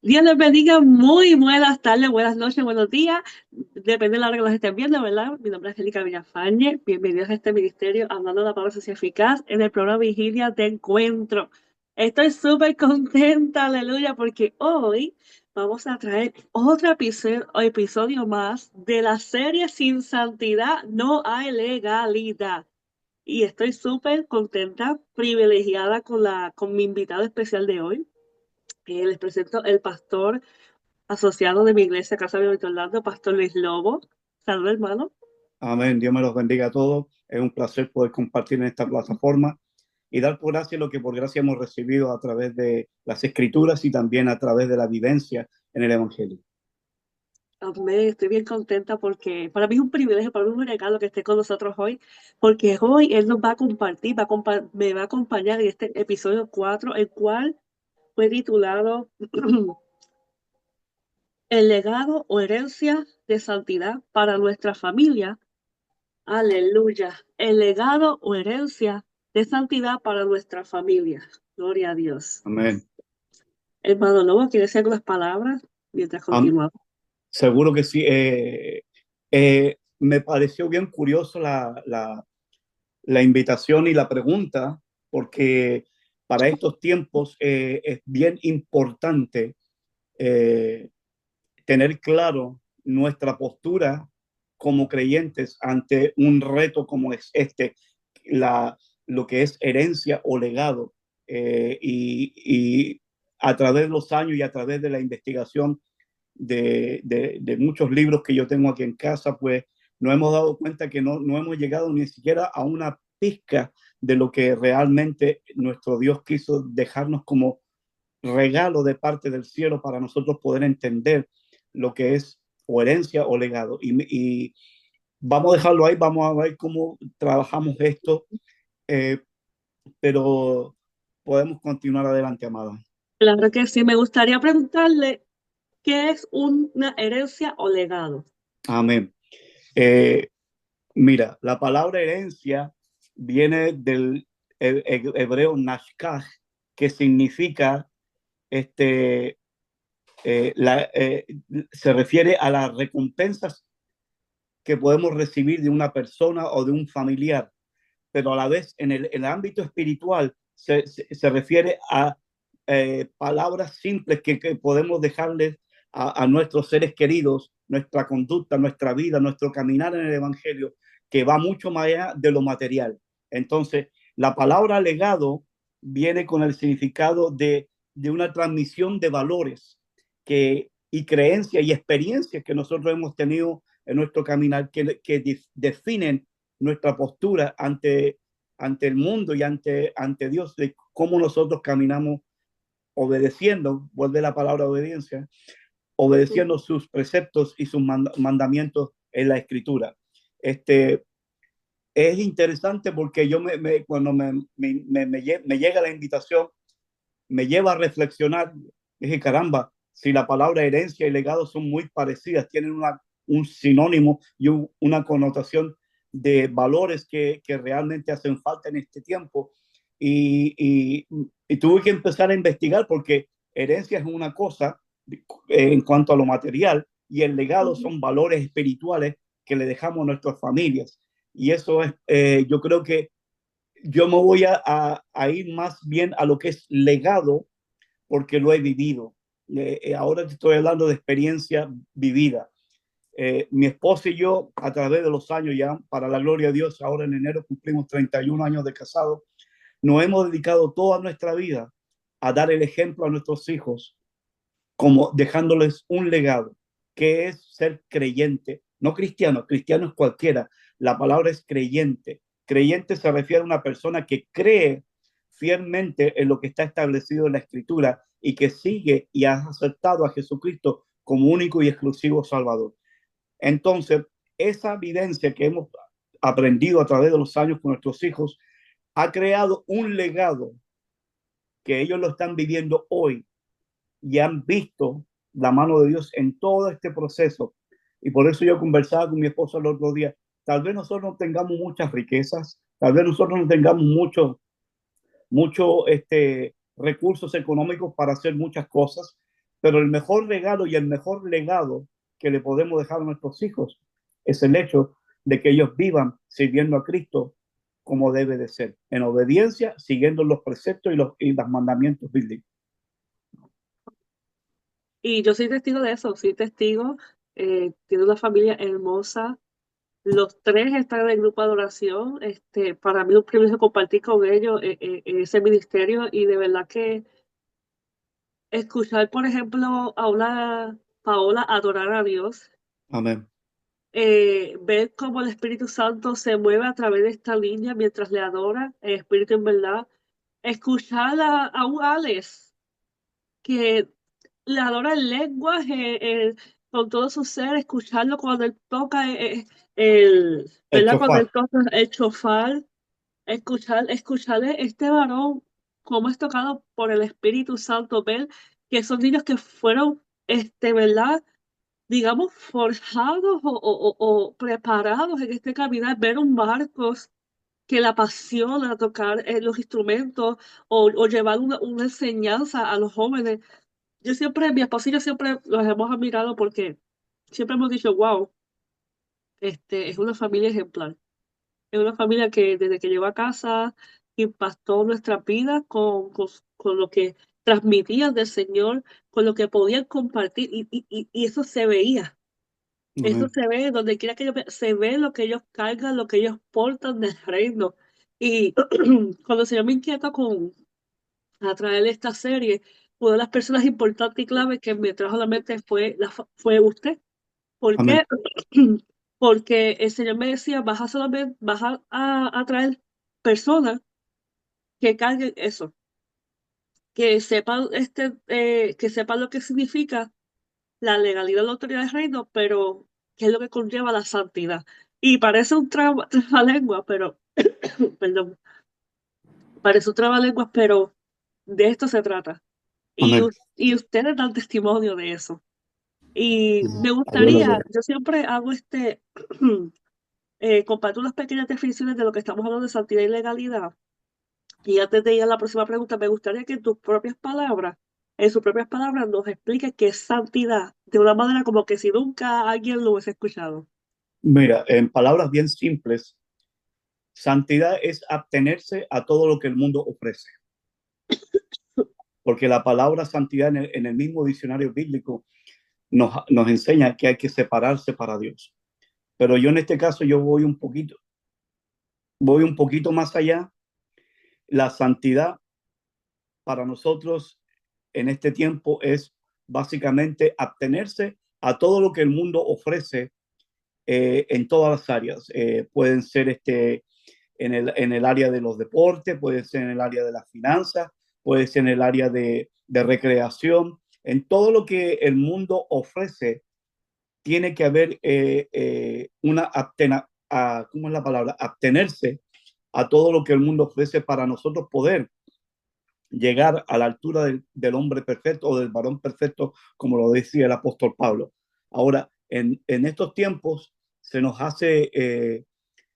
Dios les bendiga, muy buenas tardes, buenas noches, buenos días, depende de la hora que los estén viendo, ¿verdad? Mi nombre es Angélica Villafañe, bienvenidos a este ministerio Hablando la Palabra Social Eficaz en el programa Vigilia de Encuentro. Estoy súper contenta, aleluya, porque hoy vamos a traer otro episodio más de la serie Sin Santidad no hay legalidad. Y estoy súper contenta, privilegiada con mi invitado especial de hoy. Les presento el pastor asociado de mi iglesia, Casa de Orlando, Pastor Luis Lobo. Saludos, hermano. Amén. Dios me los bendiga a todos. Es un placer poder compartir en esta plataforma y dar por gracia lo que por gracia hemos recibido a través de las escrituras y también a través de la vivencia en el Evangelio. Amén. Estoy bien contenta porque para mí es un privilegio, para mí es un regalo que esté con nosotros hoy, porque hoy él nos va a compartir, me va a acompañar en este episodio 4, el cual fue titulado El legado o herencia de santidad para nuestra familia. Aleluya. El legado o herencia de santidad para nuestra familia. Gloria a Dios. Amén. Hermano Lobo, ¿quiere decir algunas palabras mientras Am- continuamos? Seguro que sí. Me pareció bien curioso la invitación y la pregunta, porque para estos tiempos es bien importante eh, tener claro nuestra postura como creyentes ante un reto como es la, lo que es herencia o legado. Y a través de los años y a través de la investigación de muchos libros que yo tengo aquí en casa, pues nos hemos dado cuenta que no hemos llegado ni siquiera a una pizca de lo que realmente nuestro Dios quiso dejarnos como regalo de parte del cielo para nosotros poder entender lo que es o herencia o legado. Y vamos a dejarlo ahí, vamos a ver cómo trabajamos esto, eh, pero podemos continuar adelante, amada. Claro que sí, me gustaría preguntarle qué es una herencia o legado. Amén. Eh, Mira, la palabra herencia viene del hebreo nashkah, que significa este, la, se refiere a las recompensas que podemos recibir de una persona o de un familiar, pero a la vez en el ámbito espiritual se refiere a palabras simples que podemos dejarles a nuestros seres queridos, nuestra conducta, nuestra vida, nuestro caminar en el Evangelio, que va mucho más allá de lo material. Entonces, la palabra legado viene con el significado de una transmisión de valores y creencias y experiencias que nosotros hemos tenido en nuestro caminar que definen nuestra postura ante el mundo y ante Dios, de cómo nosotros caminamos obedeciendo, vuelve la palabra obediencia, obedeciendo sus preceptos y sus mandamientos en la escritura. Este, es interesante porque cuando me llega la invitación, me lleva a reflexionar, dije, caramba, si la palabra herencia y legado son muy parecidas, tienen un sinónimo y una connotación de valores que realmente hacen falta en este tiempo. Y tuve que empezar a investigar porque herencia es una cosa en cuanto a lo material y el legado son valores espirituales que le dejamos a nuestras familias. Y eso es, yo creo que yo me voy a ir más bien a lo que es legado porque lo he vivido. Ahora te estoy hablando de experiencia vivida. Mi esposa y yo, a través de los años ya, para la gloria de Dios, ahora en enero cumplimos 31 años de casado, nos hemos dedicado toda nuestra vida a dar el ejemplo a nuestros hijos, como dejándoles un legado, que es ser creyente, no cristiano, cristiano es cualquiera, la palabra es creyente. Creyente se refiere a una persona que cree fielmente en lo que está establecido en la escritura y que sigue y ha aceptado a Jesucristo como único y exclusivo Salvador. Entonces, esa evidencia que hemos aprendido a través de los años con nuestros hijos ha creado un legado que ellos lo están viviendo hoy y han visto la mano de Dios en todo este proceso. Y por eso yo conversaba con mi esposo el otro día. Tal vez nosotros no tengamos muchas riquezas, tal vez nosotros no tengamos muchos recursos económicos para hacer muchas cosas, Pero el mejor regalo y el mejor legado que le podemos dejar a nuestros hijos es el hecho de que ellos vivan sirviendo a Cristo como debe de ser, en obediencia, siguiendo los preceptos y los mandamientos bíblicos. Y yo soy testigo de eso, soy testigo. Tiene una familia hermosa. Los tres están en el grupo de adoración. Para mí es un privilegio compartir con ellos en ese ministerio y de verdad que escuchar, por ejemplo, a una Paola adorar a Dios, Amén. ver cómo el Espíritu Santo se mueve a través de esta línea mientras le adora, el Espíritu en verdad, escuchar a un Alex que le adora en lenguaje, con todo su ser, escucharlo cuando él toca El ¿verdad? Cuando chofar. él toca el chofar, escucharle este varón, cómo es tocado por el Espíritu Santo, ver que son niños que fueron, ¿verdad? Digamos, forjados o preparados en este caminar, ver un Marcos que le apasiona tocar los instrumentos o llevar una enseñanza a los jóvenes. Yo siempre, mi esposo y yo siempre los hemos admirado porque siempre hemos dicho, wow, es una familia ejemplar. Es una familia que desde que llegó a casa impactó nuestra vida con lo que transmitían del Señor, con lo que podían compartir y eso se veía. Eso Amén. se ve donde quiera que ellos se ve lo que ellos cargan, lo que ellos portan del reino. Y cuando el Señor me inquieta con a traer esta serie, una de las personas importantes y clave que me trajo a la mente fue usted. ¿Por Amén. qué? Porque el Señor me decía, vas a traer personas que carguen eso, que sepan lo que significa la legalidad de la autoridad del reino, pero qué es lo que conlleva la santidad. Y parece un trabalengua, pero, perdón, parece un trabalengua, pero de esto se trata. Amén. Y ustedes dan testimonio de eso. Y me A Dios la gustaría, gloria. yo siempre hago comparto unas pequeñas definiciones de lo que estamos hablando de santidad y legalidad. Y antes de ir a la próxima pregunta, me gustaría que en sus propias palabras, nos explique qué es santidad de una manera como que si nunca alguien lo hubiese escuchado. Mira, en palabras bien simples, santidad es abstenerse a todo lo que el mundo ofrece. Porque la palabra santidad en el mismo diccionario bíblico nos enseña que hay que separarse para Dios. Pero yo en este caso yo voy un poquito más allá. La santidad para nosotros en este tiempo es básicamente abstenerse a todo lo que el mundo ofrece en todas las áreas. Pueden ser en el área de los deportes, puede ser en el área de las finanzas, puede ser en el área de recreación. En todo lo que el mundo ofrece, tiene que haber ¿cómo es la palabra? Abstenerse a todo lo que el mundo ofrece para nosotros poder llegar a la altura del hombre perfecto o del varón perfecto, como lo decía el apóstol Pablo. Ahora, en estos tiempos se nos hace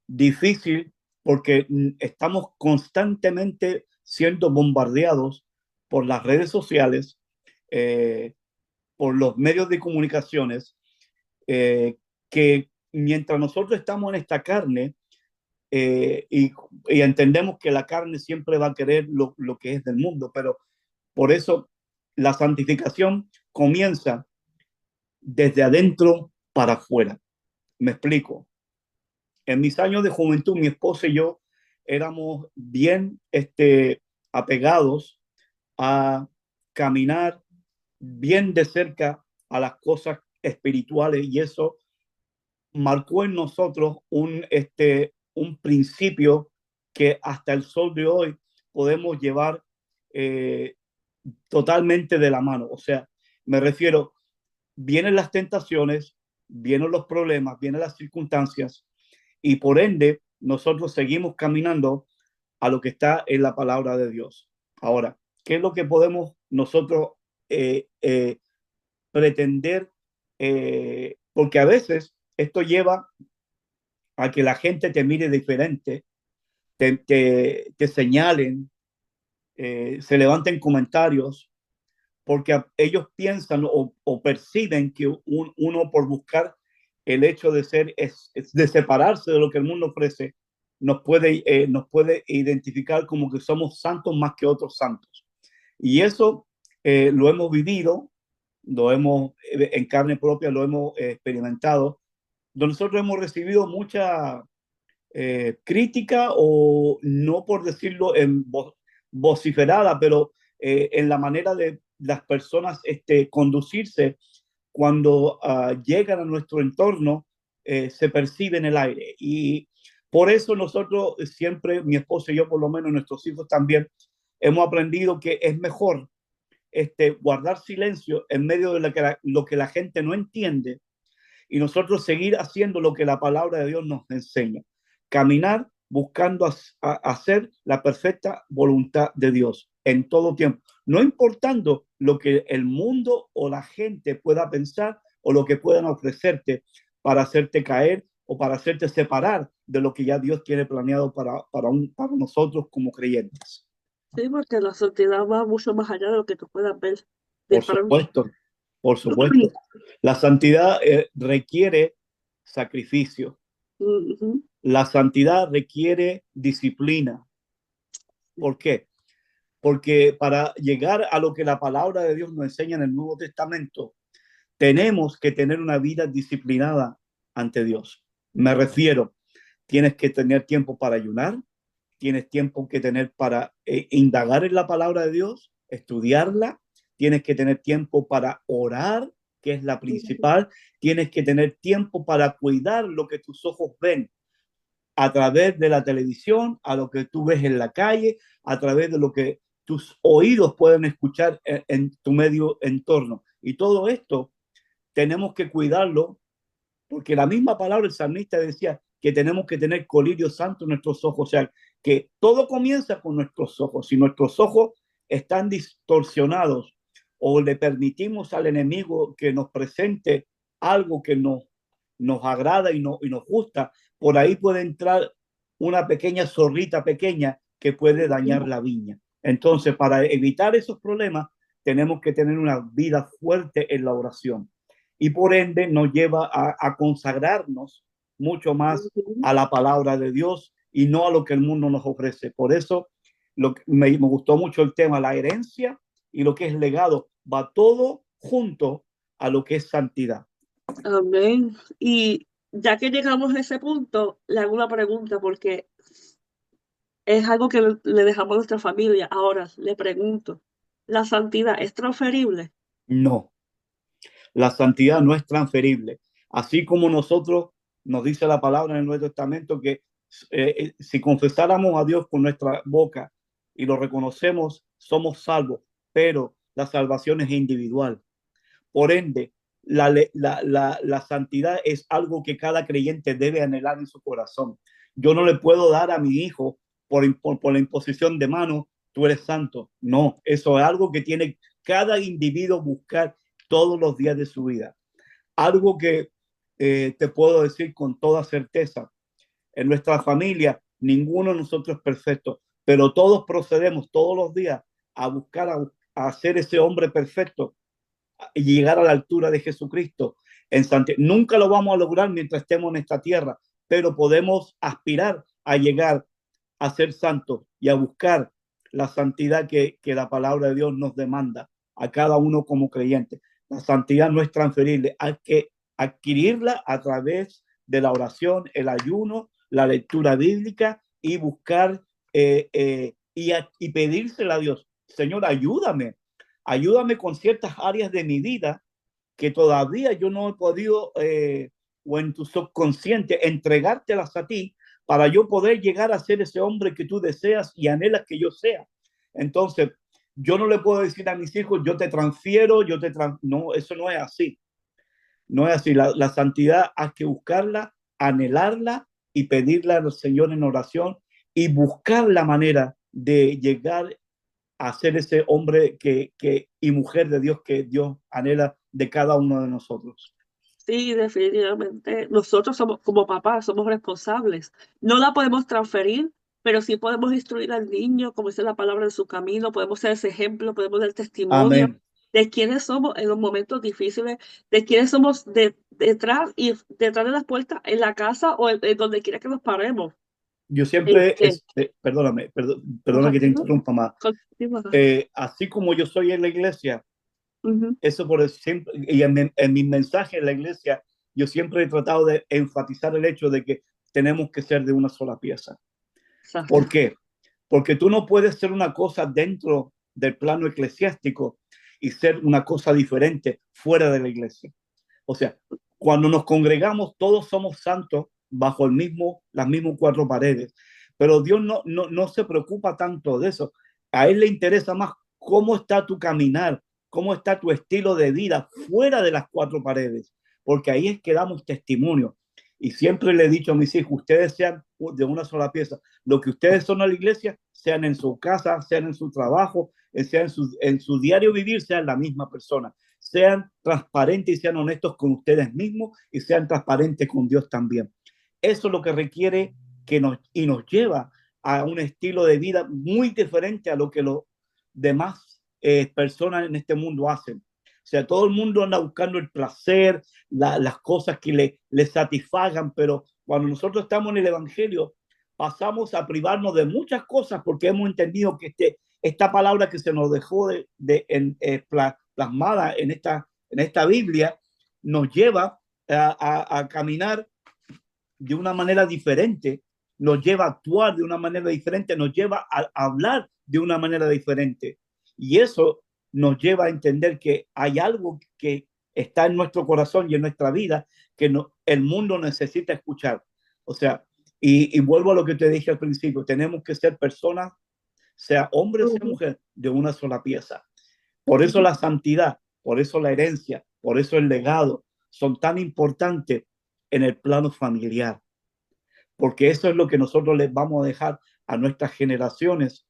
difícil porque estamos constantemente siendo bombardeados por las redes sociales, eh, por los medios de comunicaciones, que mientras nosotros estamos en esta carne, eh, y, y, entendemos que la carne siempre va a querer lo que es del mundo, pero por eso la santificación comienza desde adentro para afuera. Me explico. En mis años de juventud, mi esposa y yo éramos bien apegados a caminar bien de cerca a las cosas espirituales y eso marcó en nosotros un principio que hasta el sol de hoy podemos llevar eh, totalmente de la mano. O sea, me refiero, vienen las tentaciones, vienen los problemas, vienen las circunstancias y por ende nosotros seguimos caminando a lo que está en la palabra de Dios. Ahora, ¿qué es lo que podemos nosotros eh, eh, pretender? Porque a veces esto lleva a que la gente te mire diferente, te señalen, se levanten comentarios porque ellos piensan o perciben que uno por buscar el hecho de ser, de separarse de lo que el mundo ofrece, nos puede identificar como que somos santos más que otros santos. Y eso lo hemos vivido, lo hemos en carne propia, lo hemos experimentado. Nosotros hemos recibido mucha crítica, o no por decirlo en vociferada, pero en la manera de las personas conducirse cuando llegan a nuestro entorno, se percibe en el aire. Y por eso nosotros siempre, mi esposa y yo, por lo menos nuestros hijos también, hemos aprendido que es mejor guardar silencio en medio de lo que la gente no entiende, y nosotros seguir haciendo lo que la palabra de Dios nos enseña. Caminar buscando hacer la perfecta voluntad de Dios en todo tiempo, no importando lo que el mundo o la gente pueda pensar o lo que puedan ofrecerte para hacerte caer o para hacerte separar de lo que ya Dios tiene planeado para nosotros como creyentes. Sí, porque la santidad va mucho más allá de lo que tú puedas ver de Por pronto. supuesto, por supuesto. La santidad requiere sacrificio. Ujú. La santidad requiere disciplina. ¿Por qué? Porque para llegar a lo que la palabra de Dios nos enseña en el Nuevo Testamento, tenemos que tener una vida disciplinada ante Dios. Me refiero, tienes que tener tiempo para ayunar, tienes tiempo que tener para indagar en la palabra de Dios, estudiarla, tienes que tener tiempo para orar, que es la principal, tienes que tener tiempo para cuidar lo que tus ojos ven a través de la televisión, a lo que tú ves en la calle, a través de lo que tus oídos pueden escuchar en tu medio entorno. Y todo esto tenemos que cuidarlo, porque la misma palabra el salmista decía que tenemos que tener colirio santo en nuestros ojos, o sea, que todo comienza con nuestros ojos. Si nuestros ojos están distorsionados o le permitimos al enemigo que nos presente algo que nos agrada y nos gusta, por ahí puede entrar una pequeña zorrita pequeña que puede dañar la viña. Entonces, para evitar esos problemas, tenemos que tener una vida fuerte en la oración, y por ende nos lleva a consagrarnos mucho más a la palabra de Dios y no a lo que el mundo nos ofrece. Por eso me gustó mucho el tema, la herencia y lo que es legado, va todo junto a lo que es santidad. Amén. Y ya que llegamos a ese punto, le hago una pregunta porque es algo que le dejamos a nuestra familia. Ahora le pregunto, ¿la santidad es transferible? No, la santidad no es transferible. Así como nosotros, nos dice la palabra en el Nuevo Testamento, que si confesáramos a Dios con nuestra boca y lo reconocemos, somos salvos, pero la salvación es individual. Por ende, la santidad es algo que cada creyente debe anhelar en su corazón. Yo no le puedo dar a mi hijo por la imposición de mano, tú eres santo. No, eso es algo que tiene cada individuo buscar todos los días de su vida. Algo que te puedo decir con toda certeza, en nuestra familia ninguno de nosotros es perfecto, pero todos procedemos todos los días a buscar a ser ese hombre perfecto y llegar a la altura de Jesucristo en Santiago. Nunca lo vamos a lograr mientras estemos en esta tierra, pero podemos aspirar a llegar a ser santos y a buscar la santidad que la palabra de Dios nos demanda a cada uno como creyente. La santidad no es transferible, hay que adquirirla a través de la oración, el ayuno, la lectura bíblica y buscar y pedírsela a Dios. Señor, ayúdame con ciertas áreas de mi vida que todavía yo no he podido, o en tu subconsciente, entregártelas a ti para yo poder llegar a ser ese hombre que tú deseas y anhelas que yo sea. Entonces, yo no le puedo decir a mis hijos, yo te transfiero, no, eso no es así. No es así. La santidad hay que buscarla, anhelarla y pedirla al Señor en oración y buscar la manera de llegar a ser ese hombre y mujer de Dios que Dios anhela de cada uno de nosotros. Sí, definitivamente. Nosotros somos, como papás, somos responsables. No la podemos transferir, pero sí podemos instruir al niño, como dice la palabra, en su camino. Podemos ser ese ejemplo, podemos dar testimonio. Amén. de quiénes somos en los momentos difíciles, de quiénes somos detrás y detrás de las puertas en la casa o en donde quiera que nos paremos. Yo siempre, Este, perdóname, perdona ajá, que te no, interrumpa más. continúa. Así como yo soy en la iglesia, Ujú, eso por siempre, y en mi mensaje en la iglesia, yo siempre he tratado de enfatizar el hecho de que tenemos que ser de una sola pieza. exacto. ¿Por qué? Porque tú no puedes ser una cosa dentro del plano eclesiástico y ser una cosa diferente fuera de la iglesia. O sea, cuando nos congregamos, todos somos santos bajo las mismas cuatro paredes, pero Dios no se preocupa tanto de eso. A Él le interesa más cómo está tu caminar, cómo está tu estilo de vida fuera de las cuatro paredes, porque ahí es que damos testimonio. Y siempre le he dicho a mis hijos, ustedes sean de una sola pieza. Lo que ustedes son a la iglesia, sean en su casa, sean en su trabajo, sean en su diario vivir, sean la misma persona. Sean transparentes y sean honestos con ustedes mismos y sean transparentes con Dios también. Eso es lo que requiere y nos lleva a un estilo de vida muy diferente a lo que los demás personas en este mundo hacen. O sea, todo el mundo anda buscando el placer, las cosas que le satisfagan, pero cuando nosotros estamos en el Evangelio, pasamos a privarnos de muchas cosas porque hemos entendido que esta palabra que se nos dejó plasmada en esta Biblia nos lleva a caminar de una manera diferente, nos lleva a actuar de una manera diferente, nos lleva a hablar de una manera diferente. Y eso nos lleva a entender que hay algo que está en nuestro corazón y en nuestra vida que el mundo necesita escuchar. O sea, y vuelvo a lo que te dije al principio, tenemos que ser personas, sea hombre o sea Ujú, mujer, de una sola pieza. Por eso ujú. la santidad, por eso la herencia, por eso el legado son tan importantes en el plano familiar, porque eso es lo que nosotros les vamos a dejar a nuestras generaciones,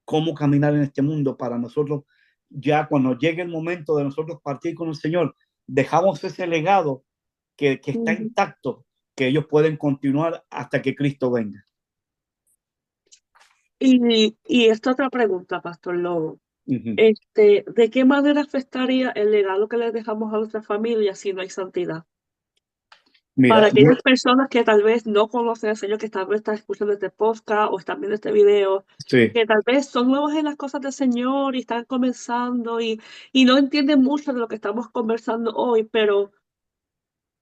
cómo caminar en este mundo para nosotros, ya cuando llegue el momento de nosotros partir con el Señor, dejamos ese legado que está Ujú. intacto, que ellos pueden continuar hasta que Cristo venga. Y esta otra pregunta, Pastor Lobo. Uh -huh. ¿De qué manera afectaría el legado que le dejamos a nuestra familia si no hay santidad? Para Mira, aquellas personas que tal vez no conocen al Señor, que tal vez están escuchando este podcast o están viendo este video, sí, que tal vez son nuevos en las cosas del Señor y están comenzando y no entienden mucho de lo que estamos conversando hoy, pero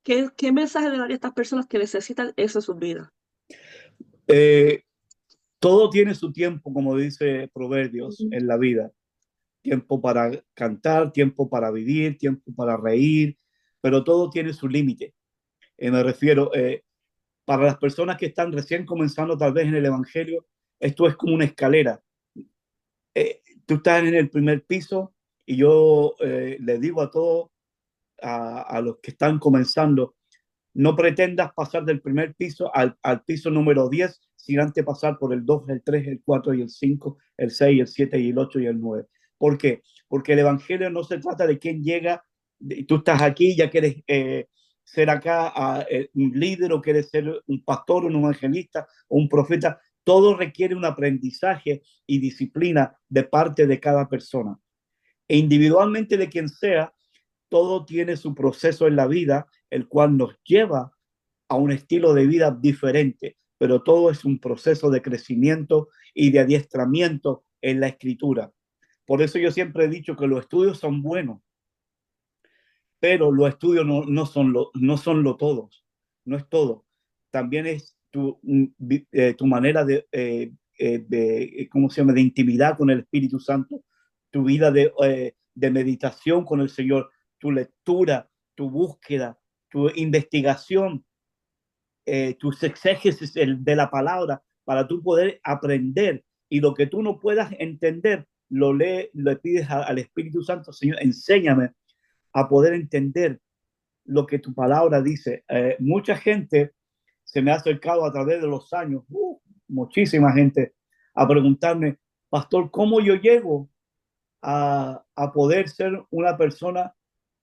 ¿qué mensaje le daría a estas personas que necesitan eso en sus vidas? eh, todo tiene su tiempo, como dice Proverbios, Ujú, en la vida. Tiempo para cantar, tiempo para vivir, tiempo para reír, pero todo tiene su límite. Me refiero, para las personas que están recién comenzando tal vez en el Evangelio, esto es como una escalera. Tú estás en el primer piso y yo le digo a todos, a los que están comenzando, no pretendas pasar del primer piso al piso número 10 sin antes pasar por el 2, el 3, el 4 y el 5, el 6, el 7 y el 8 y el 9. ¿Por qué? Porque el Evangelio no se trata de quién llega, tú estás aquí, ya quieres ser acá un líder o quieres ser un pastor, un evangelista o un profeta. Todo requiere un aprendizaje y disciplina de parte de cada persona. E individualmente de quien sea, todo tiene su proceso en la vida, el cual nos lleva a un estilo de vida diferente, pero todo es un proceso de crecimiento y de adiestramiento en la escritura. Por eso yo siempre he dicho que los estudios son buenos, pero los estudios no son lo todos, no es todo. También es tu manera ¿cómo se llama?, de intimidad con el Espíritu Santo, tu vida de meditación con el Señor, tu lectura, tu búsqueda, tu investigación, tus exégesis de la palabra para tú poder aprender y lo que tú no puedas entender, le pides al Espíritu Santo, Señor, enséñame a poder entender lo que tu palabra dice. Mucha gente se me ha acercado a través de los años, muchísima gente, a preguntarme, pastor, ¿cómo yo llego a poder ser una persona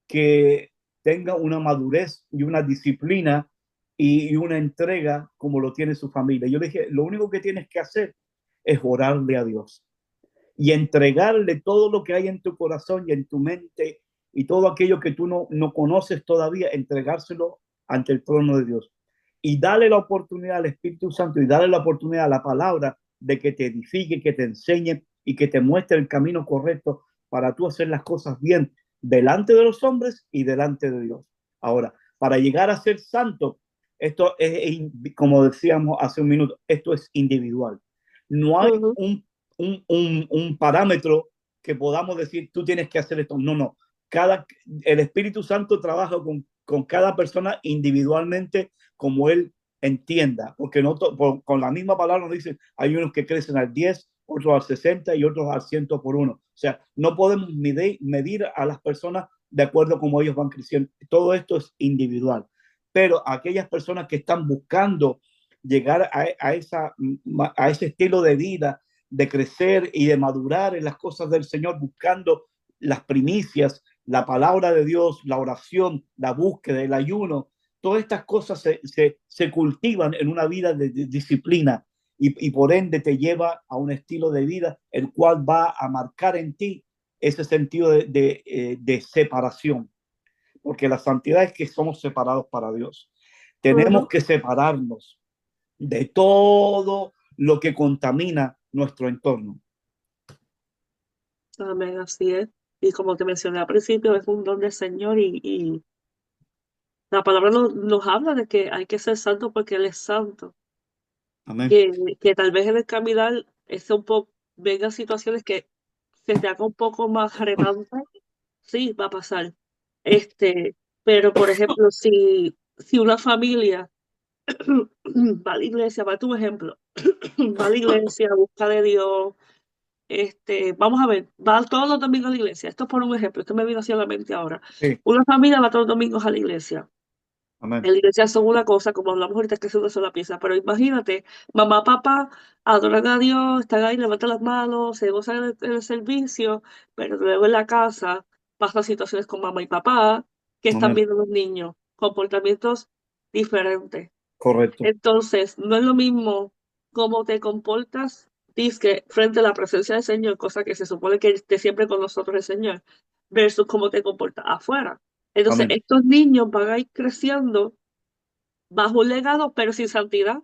que tenga una madurez y una disciplina y una entrega como lo tiene su familia? Yo le dije, lo único que tienes que hacer es orarle a Dios. y entregarle todo lo que hay en tu corazón y en tu mente y todo aquello que tú no conoces todavía, entregárselo ante el trono de Dios. Y darle la oportunidad al Espíritu Santo y darle la oportunidad a la palabra de que te edifique, que te enseñe y que te muestre el camino correcto para tú hacer las cosas bien delante de los hombres y delante de Dios. Ahora, para llegar a ser santo, esto es, como decíamos hace un minuto, esto es individual. No hay Ujú. un parámetro que podamos decir, tú tienes que hacer esto. No, no. El Espíritu Santo trabaja con cada persona individualmente como él entienda, porque con la misma palabra nos dice, hay unos que crecen al 10, otros al 60 y otros al 100 por uno. O sea, no podemos medir a las personas de acuerdo a cómo ellos van creciendo. Todo esto es individual. Pero aquellas personas que están buscando llegar a ese estilo de vida, de crecer y de madurar en las cosas del Señor, buscando las primicias, la palabra de Dios, la oración, la búsqueda, el ayuno, todas estas cosas se cultivan en una vida de disciplina y por ende te lleva a un estilo de vida el cual va a marcar en ti ese sentido de separación, porque la santidad es que somos separados para Dios. Tenemos Ujú. que separarnos de todo lo que contamina nuestro entorno. Amén, así es. Y como te mencioné al principio, es un don del Señor y la palabra nos habla de que hay que ser santo porque Él es santo. Amén. Que tal vez en el caminar vengan situaciones que se te haga un poco más retante, sí, va a pasar. Este, pero por ejemplo, si una familia va a la iglesia, va a tu ejemplo, va a la iglesia, busca de Dios, vamos a ver, va todos los domingos a la iglesia. Esto es por un ejemplo, esto me vino hacia la mente ahora. Sí, Una familia va todos los domingos a la iglesia. amén. En la iglesia son una cosa, como hablamos ahorita, que es una sola pieza, pero imagínate, mamá, papá adoran a Dios, están ahí, levantan las manos, se gozan en el servicio, pero luego en la casa pasan situaciones con mamá y papá que están Amén. viendo los niños, comportamientos diferentes. Correcto. Entonces, no es lo mismo cómo te comportas, dizque, frente a la presencia del Señor, cosa que se supone que esté siempre con nosotros el Señor, versus cómo te comportas afuera. Entonces, Amén. estos niños van a ir creciendo bajo un legado, pero sin santidad.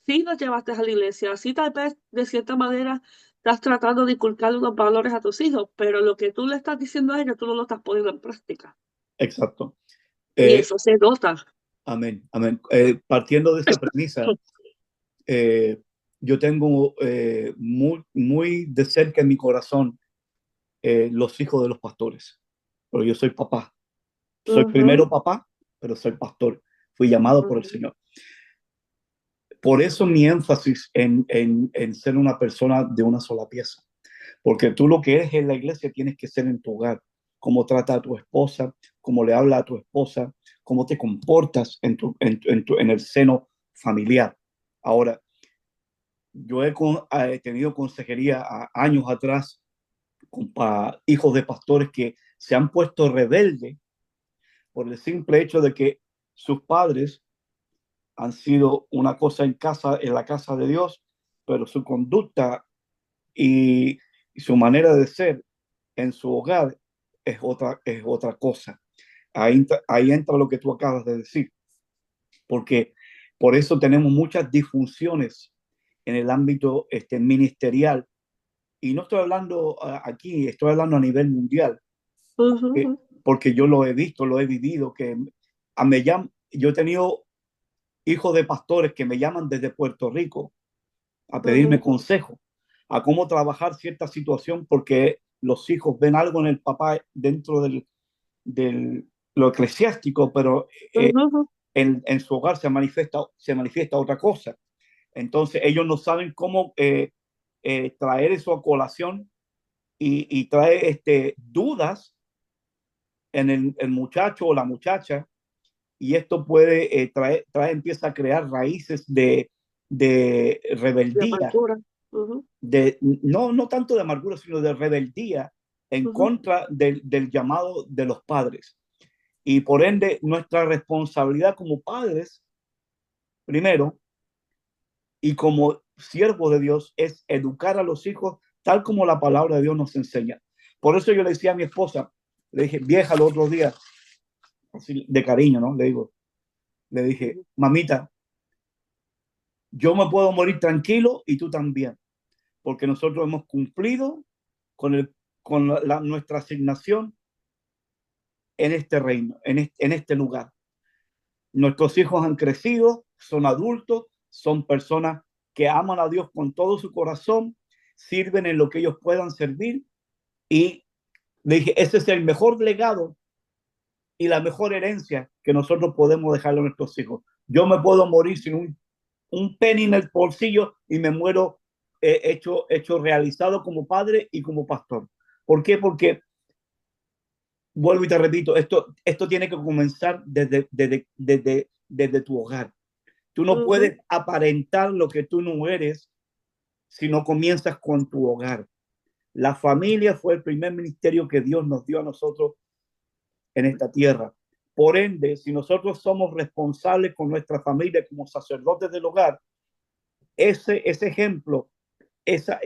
Sí los llevaste a la iglesia, sí tal vez de cierta manera estás tratando de inculcar unos valores a tus hijos, pero lo que tú le estás diciendo a ellos, tú no lo estás poniendo en práctica. Exacto. Y Eh, eso se nota. amén. Amén. Partiendo de esa premisa, eh, yo tengo muy de cerca en mi corazón los hijos de los pastores, pero yo soy papá. Soy Ujú, primero papá, pero soy pastor. Fui llamado por el ujú, Señor. Por eso mi énfasis en ser una persona de una sola pieza. Porque tú lo que eres en la iglesia tienes que ser en tu hogar. Cómo trata a tu esposa, cómo le habla a tu esposa, cómo te comportas en el seno familiar. Ahora, yo he tenido consejería años atrás con hijos de pastores que se han puesto rebeldes por el simple hecho de que sus padres han sido una cosa en la casa de Dios, pero su conducta y su manera de ser en su hogar es otra cosa. Ahí entra lo que tú acabas de decir, porque por eso tenemos muchas disfunciones en el ámbito ministerial. Y no estoy hablando aquí, estoy hablando a nivel mundial, ujú, ujú, porque yo lo he visto, lo he vivido, que yo he tenido hijos de pastores que me llaman desde Puerto Rico a pedirme ujú, consejo a cómo trabajar cierta situación porque los hijos ven algo en el papá dentro del lo eclesiástico, pero ujú, en su hogar se manifiesta otra cosa. Entonces ellos no saben cómo traer eso a colación y trae dudas en el muchacho o la muchacha y esto puede empieza a crear raíces de de rebeldía amargura. Ujú, no tanto de amargura, sino de rebeldía en ujú, contra del llamado de los padres. Y por ende, nuestra responsabilidad como padres, primero, y como siervos de Dios, es educar a los hijos tal como la palabra de Dios nos enseña. Por eso yo le decía a mi esposa, le dije, vieja, los otros días, así de cariño, ¿no? Le dije, mamita, yo me puedo morir tranquilo y tú también, porque nosotros hemos cumplido con nuestra asignación en este reino, en este lugar. Nuestros hijos han crecido, son adultos, son personas que aman a Dios con todo su corazón, sirven en lo que ellos puedan servir. Y le dije, ese es el mejor legado y la mejor herencia que nosotros podemos dejarle a nuestros hijos. Yo me puedo morir sin un penny en el bolsillo y me muero hecho realizado como padre y como pastor. ¿Por qué? Porque, vuelvo y te repito, esto tiene que comenzar desde tu hogar. Tú no puedes aparentar lo que tú no eres si no comienzas con tu hogar. La familia fue el primer ministerio que Dios nos dio a nosotros en esta tierra. Por ende, si nosotros somos responsables con nuestra familia como sacerdotes del hogar, ese ejemplo, esa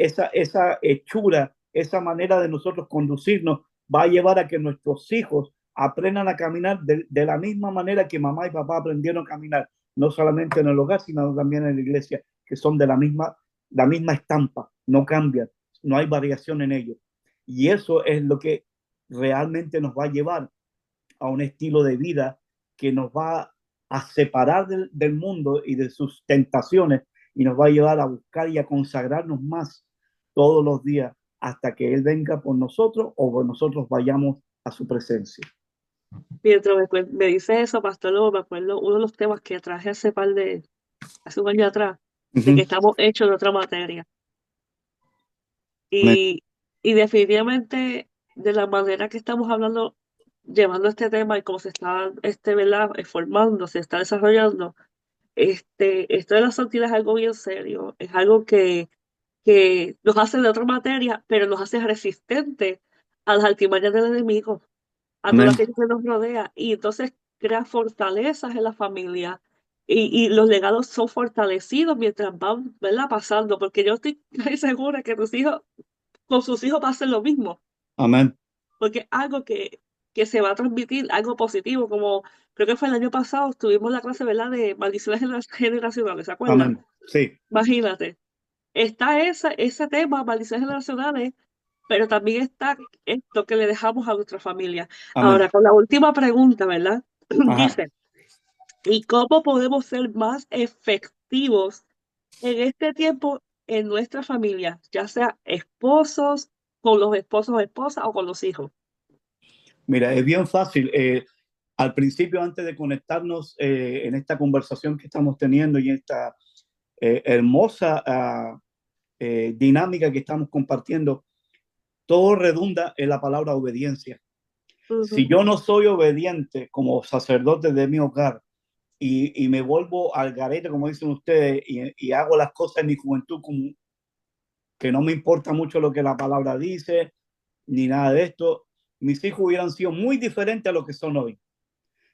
hechura, esa manera de nosotros conducirnos va a llevar a que nuestros hijos aprendan a caminar de la misma manera que mamá y papá aprendieron a caminar, no solamente en el hogar, sino también en la iglesia, que son de la misma estampa, no cambian, no hay variación en ellos. Y eso es lo que realmente nos va a llevar a un estilo de vida que nos va a separar del mundo y de sus tentaciones y nos va a llevar a buscar y a consagrarnos más todos los días hasta que Él venga por nosotros o nosotros vayamos a su presencia. Mientras me dice eso, Pastor Lobo, me acuerdo uno de los temas que traje hace un año atrás, de que estamos hechos de otra materia. Y, y definitivamente, de la manera que estamos hablando, llevando este tema y cómo se está, ¿verdad? Formando, se está desarrollando, esto de la santidad es algo bien serio, es algo que nos hace de otra materia, pero nos hace resistentes a las altimañas del enemigo, a todo Amén. aquello que nos rodea. Y entonces crea fortalezas en la familia. Y los legados son fortalecidos mientras van, ¿verdad? Pasando, porque yo estoy casi segura que tus hijos, con sus hijos va a ser lo mismo, Amén. porque algo que se va a transmitir, algo positivo, como creo que fue el año pasado, tuvimos la clase, ¿verdad? De maldiciones generacionales, ¿se acuerdan? Amén. Sí. Imagínate, está ese tema, maldiciones generacionales, pero también está esto que le dejamos a nuestra familia. Amén. Ahora, con la última pregunta, ¿verdad? Ajá. Dice, ¿y cómo podemos ser más efectivos en este tiempo en nuestra familia, ya sea esposos, con los esposos o esposas o con los hijos? Mira, es bien fácil. Al principio, antes de conectarnos en esta conversación que estamos teniendo y esta hermosa dinámica que estamos compartiendo, todo redunda en la palabra obediencia. Si yo no soy obediente como sacerdote de mi hogar y me vuelvo al garete, como dicen ustedes, y hago las cosas en mi juventud como que no me importa mucho lo que la palabra dice, ni nada de esto, mis hijos hubieran sido muy diferentes a lo que son hoy.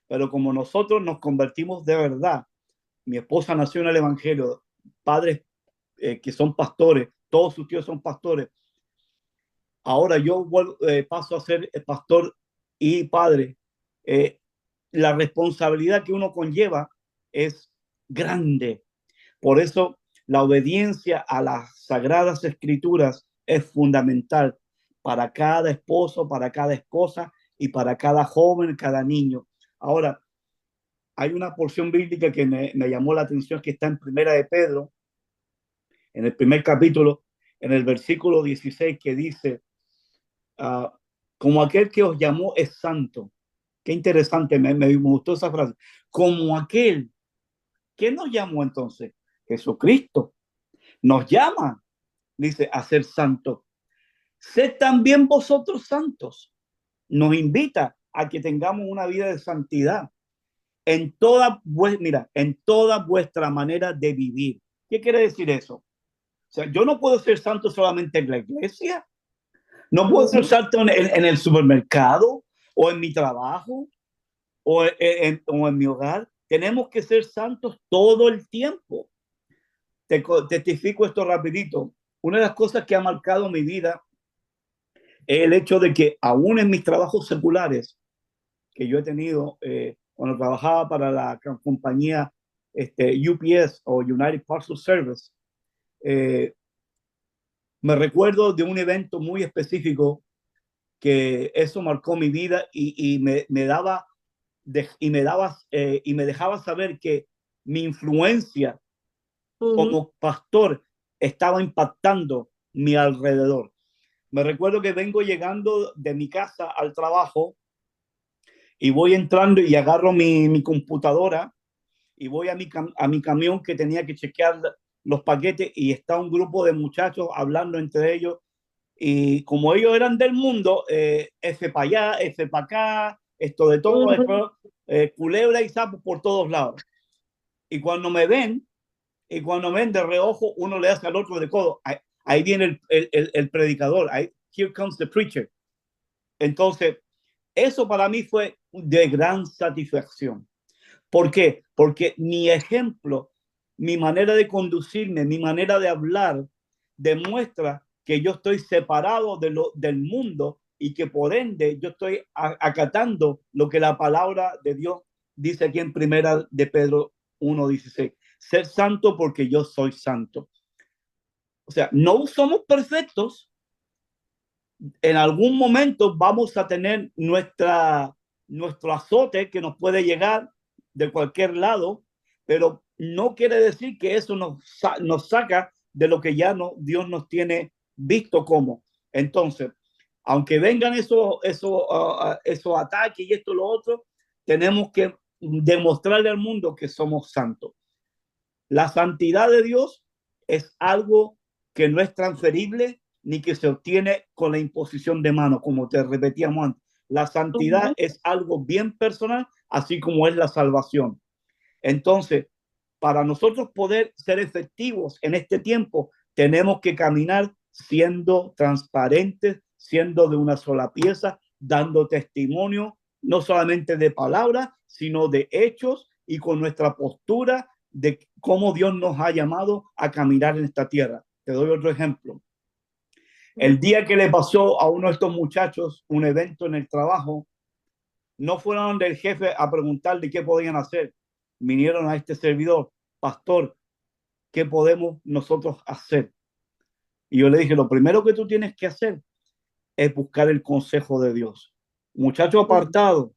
Pero como nosotros nos convertimos de verdad, mi esposa nació en el Evangelio, padres que son pastores, todos sus tíos son pastores. Ahora yo paso a ser pastor y padre. La responsabilidad que uno conlleva es grande. Por eso la obediencia a las sagradas escrituras es fundamental para cada esposo, para cada esposa y para cada joven, cada niño. Ahora, hay una porción bíblica que me llamó la atención que está en Primera de Pedro, en el primer capítulo, en el versículo 16, que dice, como aquel que os llamó es santo. Qué interesante, me gustó esa frase. Como aquel, ¿quién nos llamó entonces? Jesucristo. Nos llama, dice, a ser santos. Sed también vosotros santos. Nos invita a que tengamos una vida de santidad en toda vuestra manera de vivir. ¿Qué quiere decir eso? O sea, yo no puedo ser santo solamente en la iglesia, no puedo ser santo en el supermercado o en mi trabajo o en mi hogar. Tenemos que ser santos todo el tiempo. Te testifico esto rapidito. una de las cosas que ha marcado mi vida es el hecho de que aún en mis trabajos seculares que yo he tenido, cuando trabajaba para la compañía UPS o United Parcel Service, eh, me recuerdo de un evento muy específico que eso marcó mi vida y me daba y me dejaba saber que mi influencia como pastor estaba impactando mi alrededor. Me recuerdo que vengo llegando de mi casa al trabajo y voy entrando y agarro mi computadora y voy a mi camión que tenía que chequear los paquetes y está un grupo de muchachos hablando entre ellos y como ellos eran del mundo, F para allá, F para acá, esto de todo, esto, culebra y sapo por todos lados. Y cuando me ven, de reojo, uno le hace al otro de codo. Ahí viene el predicador. Here comes the preacher. Entonces, eso para mí fue de gran satisfacción. ¿Por qué? Porque mi ejemplo, mi manera de conducirme, mi manera de hablar, demuestra que yo estoy separado del mundo y que por ende yo estoy acatando lo que la palabra de Dios dice aquí en primera de Pedro 1:16. Ser santo porque yo soy santo. O sea, no somos perfectos. En algún momento vamos a tener nuestro azote que nos puede llegar de cualquier lado, pero no quiere decir que eso nos saca de lo que ya Dios nos tiene visto como. Entonces, aunque vengan esos ataques y esto y lo otro, tenemos que demostrarle al mundo que somos santos. La santidad de Dios es algo que no es transferible ni que se obtiene con la imposición de mano, como te repetíamos antes. La santidad es algo bien personal, así como es la salvación. Entonces, para nosotros poder ser efectivos en este tiempo, tenemos que caminar siendo transparentes, siendo de una sola pieza, dando testimonio, no solamente de palabras, sino de hechos y con nuestra postura de cómo Dios nos ha llamado a caminar en esta tierra. Te doy otro ejemplo. El día que le pasó a uno de estos muchachos un evento en el trabajo, no fueron donde el jefe a preguntarle qué podían hacer. Vinieron a este servidor, pastor, ¿qué podemos nosotros hacer? Y yo le dije, lo primero que tú tienes que hacer es buscar el consejo de Dios. Muchacho apartado,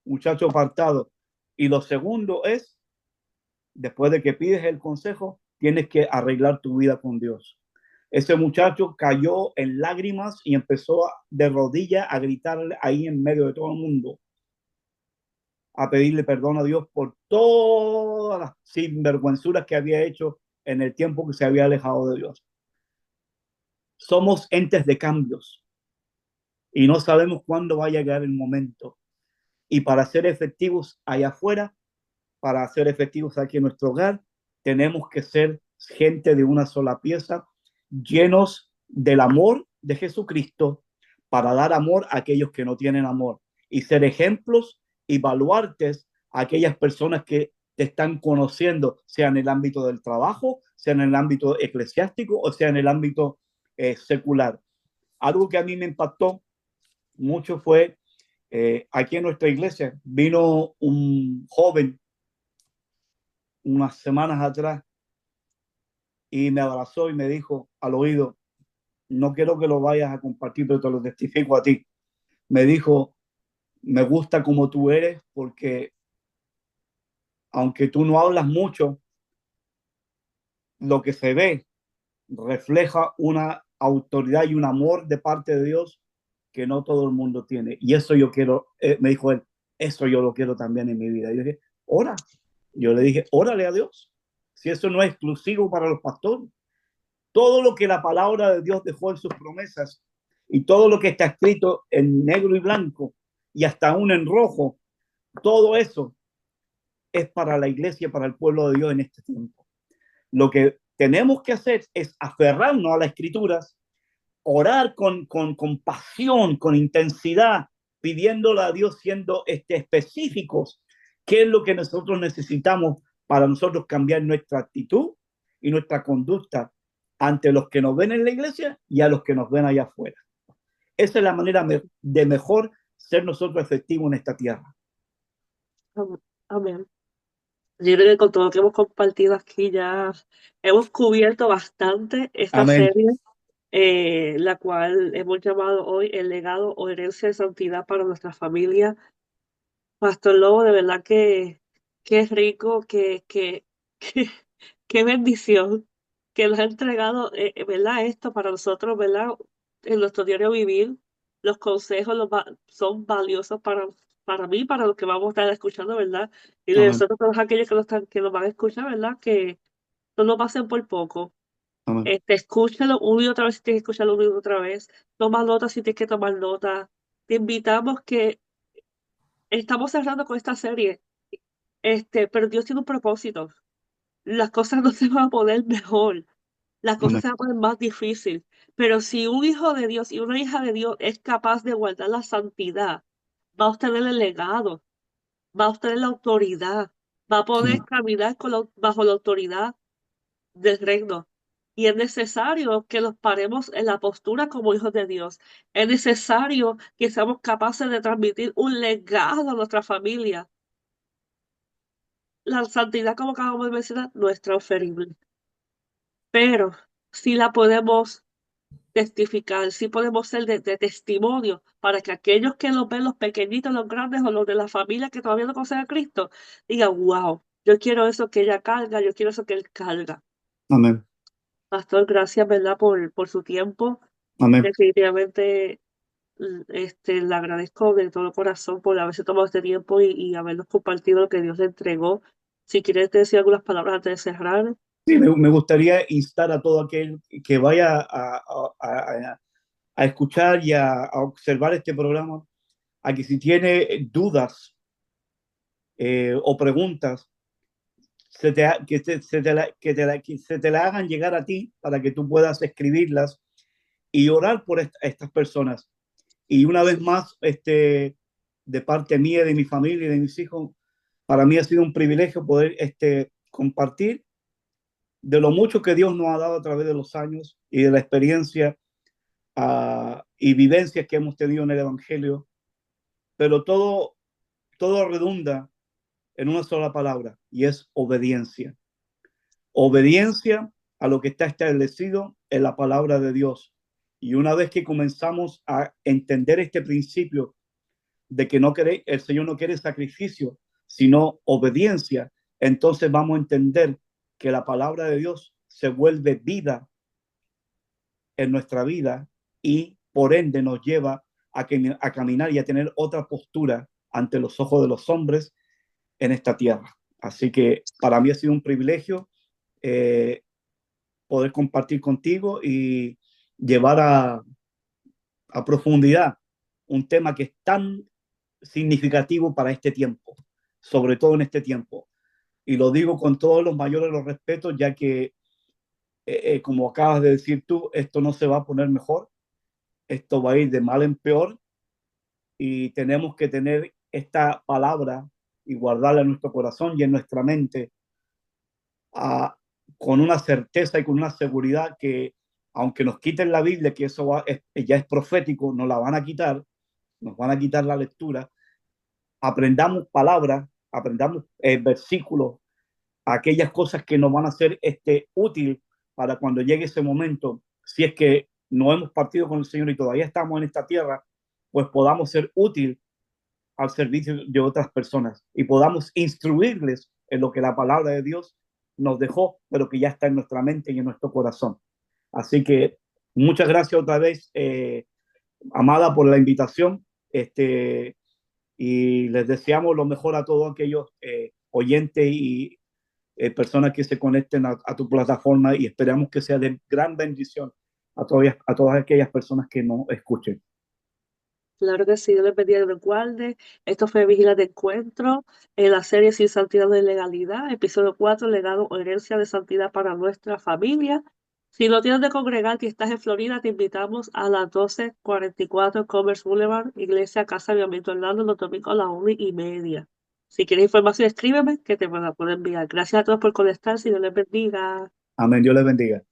muchacho apartado. Y lo segundo es, después de que pides el consejo, tienes que arreglar tu vida con Dios. Ese muchacho cayó en lágrimas y empezó de rodillas a gritarle ahí en medio de todo el mundo, a pedirle perdón a Dios por todas las sinvergüenzuras que había hecho en el tiempo que se había alejado de Dios. Somos entes de cambios y no sabemos cuándo va a llegar el momento. Y para ser efectivos allá afuera, para ser efectivos aquí en nuestro hogar, tenemos que ser gente de una sola pieza, llenos del amor de Jesucristo para dar amor a aquellos que no tienen amor y ser ejemplos y baluartes a aquellas personas que te están conociendo, sea en el ámbito del trabajo, sea en el ámbito eclesiástico o sea en el ámbito secular. Algo que a mí me impactó mucho fue aquí en nuestra iglesia vino un joven unas semanas atrás y me abrazó y me dijo al oído, no quiero que lo vayas a compartir, pero te lo testifico a ti. Me dijo, me gusta como tú eres porque aunque tú no hablas mucho, lo que se ve refleja una autoridad y un amor de parte de Dios que no todo el mundo tiene. Y eso yo quiero, me dijo él, eso yo lo quiero también en mi vida. Y yo dije, ora. Yo le dije, órale a Dios. Si eso no es exclusivo para los pastores. Todo lo que la palabra de Dios dejó en sus promesas y todo lo que está escrito en negro y blanco y hasta aún en rojo, todo eso es para la iglesia, para el pueblo de Dios en este tiempo. Lo que tenemos que hacer es aferrarnos a las escrituras, orar con pasión, con intensidad, pidiéndole a Dios siendo específicos qué es lo que nosotros necesitamos para nosotros cambiar nuestra actitud y nuestra conducta ante los que nos ven en la iglesia y a los que nos ven allá afuera. Esa es la manera de mejor ser nosotros efectivos en esta tierra. Amén. Yo creo que con todo lo que hemos compartido aquí ya hemos cubierto bastante esta Amén. serie, la cual hemos llamado hoy El legado o herencia de santidad para nuestra familia. Pastor Lobo, de verdad que qué rico, que- qué bendición que nos ha entregado, ¿verdad? Esto para nosotros, ¿verdad? En nuestro diario vivir, los consejos son valiosos para mí, para los que vamos a estar escuchando, ¿verdad? Y de Amén. nosotros, todos aquellos que nos van a escuchar, ¿verdad? Que no nos pasen por poco. Amén. Escúchalo una y otra vez si tienes que escucharlo una y otra vez. Toma nota si tienes que tomar nota. Te invitamos que estamos cerrando con esta serie, pero Dios tiene un propósito. Las cosas no se van a poner mejor, las cosas Amén. se van a poner más difícil. Pero si un hijo de Dios y una hija de Dios es capaz de guardar la santidad, va a obtener el legado, va a obtener la autoridad, va a poder Amén. caminar bajo la autoridad del reino. Y es necesario que nos paremos en la postura como hijos de Dios. Es necesario que seamos capaces de transmitir un legado a nuestra familia. La santidad, como acabamos de mencionar, no es transferible, pero sí la podemos testificar, sí podemos ser de testimonio para que aquellos que los ven, los pequeñitos, los grandes o los de la familia que todavía no conocen a Cristo, digan, wow, yo quiero eso que ella carga, yo quiero eso que él carga. Amén. Pastor, gracias, ¿verdad? Por su tiempo. Amén. Definitivamente, le agradezco de todo corazón por haberse tomado este tiempo y habernos compartido lo que Dios le entregó. Si quieres decir algunas palabras antes de cerrar. Sí, me gustaría instar a todo aquel que vaya a escuchar y a observar este programa, a que si tiene dudas o preguntas, que se te la hagan llegar a ti para que tú puedas escribirlas y orar por estas personas. Y una vez más, de parte mía, de mi familia y de mis hijos, para mí ha sido un privilegio poder compartir de lo mucho que Dios nos ha dado a través de los años y de la experiencia y vivencias que hemos tenido en el Evangelio, pero todo redunda en una sola palabra y es obediencia. Obediencia a lo que está establecido en la palabra de Dios. Y una vez que comenzamos a entender este principio de que el Señor no quiere sacrificio, sino obediencia, entonces vamos a entender que la palabra de Dios se vuelve vida en nuestra vida y por ende nos lleva a caminar y a tener otra postura ante los ojos de los hombres en esta tierra. Así que para mí ha sido un privilegio eh, poder compartir contigo y llevar a profundidad un tema que es tan significativo para este tiempo, sobre todo en este tiempo. Y lo digo con todos los mayores de los respetos, ya que, como acabas de decir tú, esto no se va a poner mejor, esto va a ir de mal en peor y tenemos que tener esta palabra y guardarla en nuestro corazón y en nuestra mente a, con una certeza y con una seguridad que aunque nos quiten la Biblia, que ya es profético, nos la van a quitar, nos van a quitar la lectura, aprendamos palabras, aprendamos versículos, aquellas cosas que nos van a ser útil para cuando llegue ese momento, si es que no hemos partido con el Señor y todavía estamos en esta tierra, pues podamos ser útil al servicio de otras personas y podamos instruirles en lo que la palabra de Dios nos dejó, pero que ya está en nuestra mente y en nuestro corazón. Así que muchas gracias otra vez, Amada, por la invitación. Y les deseamos lo mejor a todos aquellos oyentes y personas que se conecten a tu plataforma y esperamos que sea de gran bendición a todas aquellas personas que nos escuchen. Claro que sí, Dios les bendiga y les guarde. Esto fue Vigila de Encuentro, en la serie Sin Santidad de Legalidad, episodio 4, legado o herencia de santidad para nuestra familia. Si no tienes de congregar y estás en Florida, te invitamos a las 12:44 Commerce Boulevard, Iglesia Casa de Ambiente Orlando, los domingos a las 1:30. Si quieres información, escríbeme que te van a poder enviar. Gracias a todos por conectarse y Dios les bendiga. Amén. Dios les bendiga.